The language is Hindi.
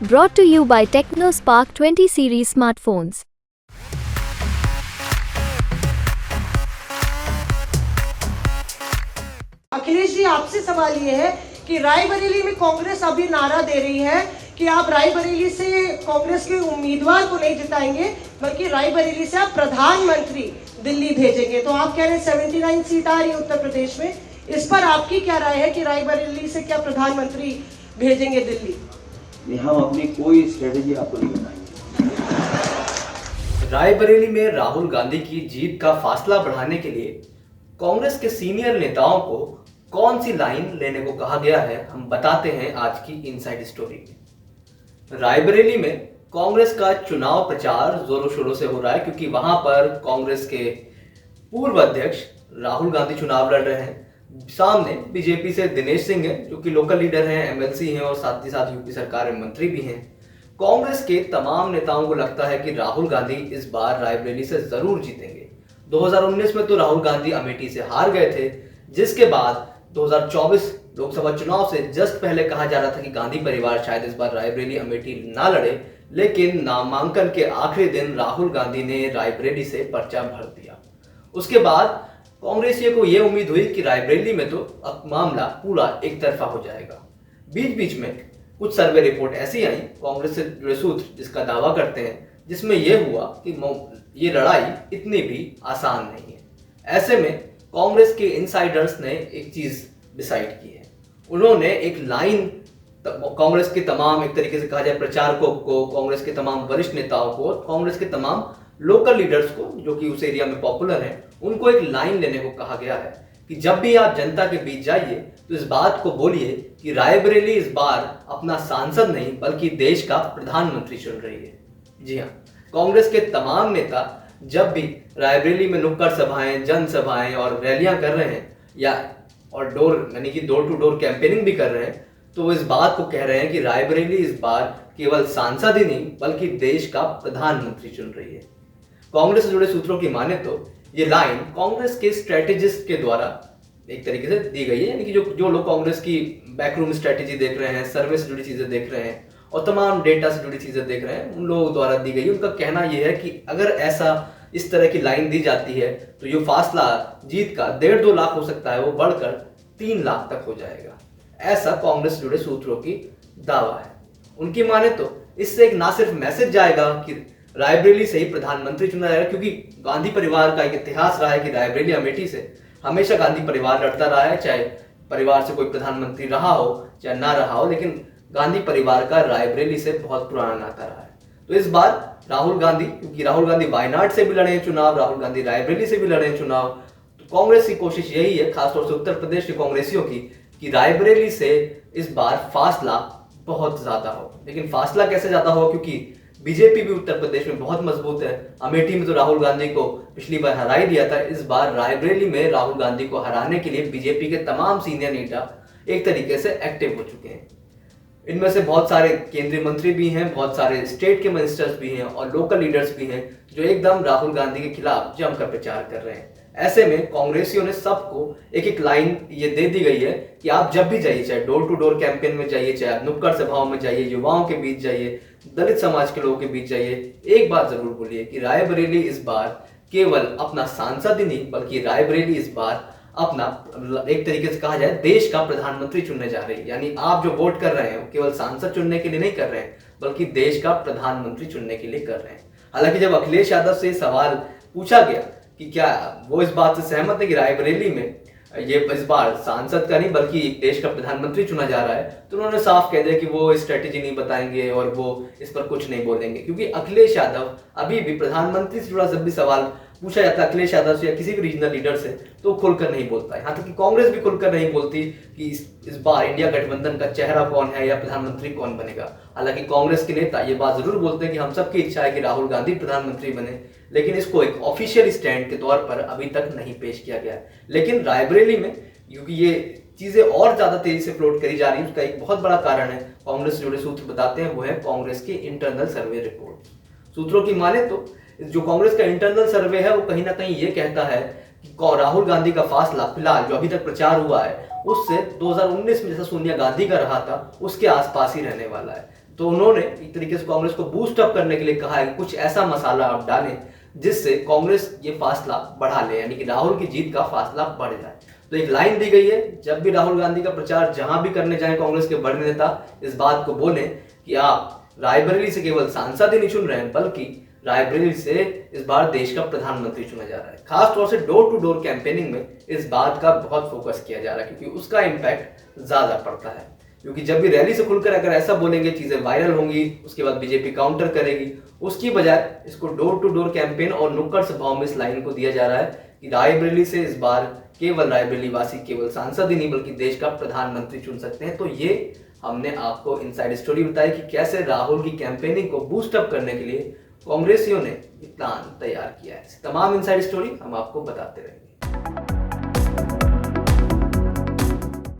Brought to you by TechnoSpark 20 series smartphones. Akhilesh ji, आपसे सवाल ये है कि रायबरेली में कांग्रेस अभी नारा दे रही है कि आप रायबरेली से कांग्रेस के उम्मीदवार को नहीं जिताएंगे, बल्कि रायबरेली से आप प्रधानमंत्री दिल्ली भेजेंगे। तो आप कह रहे हैं 79 सीट आ रही है उत्तर प्रदेश में, इस पर आपकी क्या राय है कि रायबरेली से क्या प्रधानमंत्री भेजेंगे दिल्ली? हम अपनी कोई स्ट्रेटेजी आपको नहीं बताएंगे। रायबरेली में राहुल गांधी की जीत का फासला बढ़ाने के लिए कांग्रेस के सीनियर नेताओं को कौन सी लाइन लेने को कहा गया है, हम बताते हैं आज की इनसाइड स्टोरी में। रायबरेली में कांग्रेस का चुनाव प्रचार जोरों शोरों से हो रहा है, क्योंकि वहां पर कांग्रेस के पूर्व अध्यक्ष राहुल गांधी चुनाव लड़ रहे हैं। सामने बीजेपी से दिनेश सिंह है, जो कि लोकल लीडर हैं, एमएलसी हैं और साथ ही साथ यूपी सरकार में मंत्री भी हैं। कांग्रेस के तमाम नेताओं को लगता है कि राहुल गांधी इस बार रायबरेली से जरूर जीतेंगे। 2019 में तो राहुल गांधी अमेठी से हार गए थे, जिसके बाद 2024 लोकसभा चुनाव से जस्ट पहले कहा जा रहा था कि गांधी परिवार शायद इस बार रायबरेली अमेठी ना लड़े, लेकिन नामांकन के आखिरी दिन राहुल गांधी ने रायबरेली से पर्चा भर दिया। उसके बाद कांग्रेसियों को यह उम्मीद हुई कि रायबरेली में तो अब मामला पूरा एक तरफा हो जाएगा। बीच बीच में कुछ सर्वे रिपोर्ट ऐसी आई कांग्रेस से जुड़े सूत्र जिसका दावा करते हैं, जिसमें यह हुआ कि ये लड़ाई इतनी भी आसान नहीं है। ऐसे में कांग्रेस के इनसाइडर्स ने एक चीज डिसाइड की है। उन्होंने एक लाइन कांग्रेस के तमाम, एक तरीके से कहा जाए, प्रचारकों को, कांग्रेस के तमाम वरिष्ठ नेताओं को, कांग्रेस के तमाम लोकल लीडर्स को जो कि उस एरिया में पॉपुलर हैं, उनको एक लाइन लेने को कहा गया है कि जब भी आप जनता के बीच जाइए तो इस बात को बोलिए कि रायबरेली इस बार अपना सांसद नहीं बल्कि देश का प्रधानमंत्री चुन रही है। जी हाँ, कांग्रेस के तमाम नेता जब भी रायबरेली में नुक्कड़ सभाएं, जनसभाएं और रैलियां कर रहे हैं या और डोर टू डोर कैंपेनिंग भी कर रहे हैं, तो वो इस बात को कह रहे हैं कि रायबरेली इस बार केवल सांसद ही नहीं बल्कि देश का प्रधानमंत्री चुन रही है। कांग्रेस से जुड़े सूत्रों की माने तो ये लाइन कांग्रेस के स्ट्रेटेजिस्ट के द्वारा एक तरीके से दी गई है, यानी कि जो लोग कांग्रेस की बैकरूम स्ट्रेटेजी देख रहे हैं, सर्वे से जुड़ी चीजें देख रहे हैं और तमाम डेटा से जुड़ी चीजें देख रहे हैं, उन लोगों द्वारा दी गई है। उनका कहना यह है कि अगर ऐसा इस तरह की लाइन दी जाती है तो ये फासला जीत का 1.5-2 लाख हो सकता है, वो बढ़कर 3 लाख तक हो जाएगा। ऐसा कांग्रेस से जुड़े सूत्रों की दावा है। उनकी माने तो इससे एक ना सिर्फ मैसेज जाएगा कि रायबरेली से ही प्रधानमंत्री चुना जाएगा, क्योंकि गांधी परिवार का एक इतिहास रहा है कि रायबरेली अमेठी से हमेशा गांधी परिवार लड़ता रहा है, चाहे परिवार से कोई प्रधानमंत्री रहा हो चाहे ना रहा हो, लेकिन गांधी परिवार का रायबरेली से बहुत पुराना नाता रहा है। तो इस बार राहुल गांधी, क्योंकि राहुल गांधी वायनाड से भी लड़े हैं चुनाव, राहुल गांधी रायबरेली से भी लड़े हैं चुनाव, तो कांग्रेस की कोशिश यही है, खासतौर से उत्तर प्रदेश के कांग्रेसियों की, कि रायबरेली से इस बार फासला बहुत ज्यादा हो। लेकिन फासला कैसे ज्यादा हो, क्योंकि बीजेपी भी उत्तर प्रदेश में बहुत मजबूत है। अमेठी में तो राहुल गांधी को पिछली बार हरा ही दिया था। इस बार रायबरेली में राहुल गांधी को हराने के लिए बीजेपी के तमाम सीनियर नेता एक तरीके से एक्टिव हो चुके हैं। इनमें से बहुत सारे केंद्रीय मंत्री भी हैं, बहुत सारे स्टेट के मिनिस्टर्स भी हैं और लोकल लीडर्स भी हैं जो एकदम राहुल गांधी के खिलाफ जमकर प्रचार कर रहे हैं। ऐसे में कांग्रेसियों ने सबको एक एक लाइन ये दे दी गई है कि आप जब भी जाइए, चाहे डोर टू डोर कैंपेन में जाइए, चाहे आप नुक्कड़ सभाओं में जाइए, युवाओं के बीच जाइए, दलित समाज के लोगों के बीच जाइए, एक बात जरूर बोलिए कि रायबरेली इस बार केवल अपना सांसद ही नहीं बल्कि रायबरेली इस बार अपना, एक तरीके से कहा जाए, देश का प्रधानमंत्री चुनने जा रही है। यानी आप जो वोट कर रहे हैं केवल सांसद चुनने के लिए नहीं कर रहे हैं बल्कि देश का प्रधानमंत्री चुनने के लिए कर रहे हैं। हालांकि जब अखिलेश यादव से सवाल पूछा गया कि क्या वो इस बात से सहमत है कि रायबरेली में ये इस बार सांसद का नहीं बल्कि देश का प्रधानमंत्री चुना जा रहा है, तो उन्होंने साफ कह दिया कि वो स्ट्रेटेजी नहीं बताएंगे और वो इस पर कुछ नहीं बोलेंगे, क्योंकि अखिलेश यादव अभी भी प्रधानमंत्री से जुड़ा जब भी सवाल पूछा जाता है अखिलेश यादव से या किसी भी रीजनल लीडर से, तो खुलकर नहीं बोलता है। यहाँ तक कि कांग्रेस भी खुलकर नहीं बोलती कि इस बार इंडिया गठबंधन का चेहरा कौन है या प्रधानमंत्री कौन बनेगा। हालांकि कांग्रेस के नेता ये बात जरूर बोलते हैं कि हम सबकी इच्छा है कि राहुल गांधी प्रधानमंत्री बने, लेकिन इसको एक ऑफिशियल स्टैंड के तौर पर अभी तक नहीं पेश किया गया है। लेकिन रायबरेली में क्योंकि ये चीजें और ज्यादा तेजी से फ्लोट करी जा रही है, उसका एक बहुत बड़ा कारण है, कांग्रेस से जुड़े सूत्र बताते हैं, वो है कांग्रेस की इंटरनल सर्वे रिपोर्ट। सूत्रों की माने तो जो कांग्रेस का इंटरनल सर्वे है वो कहीं ना कहीं ये कहता है कि राहुल गांधी का फासला फिलहाल जो अभी तक प्रचार हुआ है उससे 2019 में जैसा सोनिया गांधी का रहा था उसके आसपास ही रहने वाला है। तो उन्होंने एक तरीके से कांग्रेस को बूस्ट अप करने के लिए कहा है कि कुछ ऐसा मसाला आप डालें जिससे कांग्रेस ये फासला बढ़ा ले, यानी कि राहुल की जीत का फासला बढ़ जाए। तो एक लाइन दी गई है, जब भी राहुल गांधी का प्रचार जहां भी करने जाए कांग्रेस के बड़े नेता इस बात को बोले कि आप रायबरेली से केवल सांसद ही नहीं चुन रहे हैं, बल्कि रायबरेली से इस बार देश का प्रधानमंत्री चुना जा रहा है। खास तौर से डोर टू डोर कैंपेनिंग में इस बात का बहुत फोकस किया जा रहा है, क्योंकि उसका इम्पैक्ट ज्यादा पड़ता है। क्योंकि जब भी रैली से खुलकर अगर ऐसा बोलेंगे चीजें वायरल होंगी, उसके बाद बीजेपी काउंटर करेगी, उसकी बजाय इसको डोर टू डोर कैंपेन और नुक्कड़ सभाओं में इस लाइन को दिया जा रहा है कि रायबरेली से इस बार केवल रायबरेली वासी केवल सांसद ही नहीं बल्कि देश का प्रधानमंत्री चुन सकते हैं। तो ये हमने आपको इनसाइड स्टोरी बताई कि कैसे राहुल की कैंपेनिंग को बूस्ट अप करने के लिए कांग्रेसियों ने प्लान तैयार किया है। तमाम इनसाइड स्टोरी हम आपको बताते रहेंगे।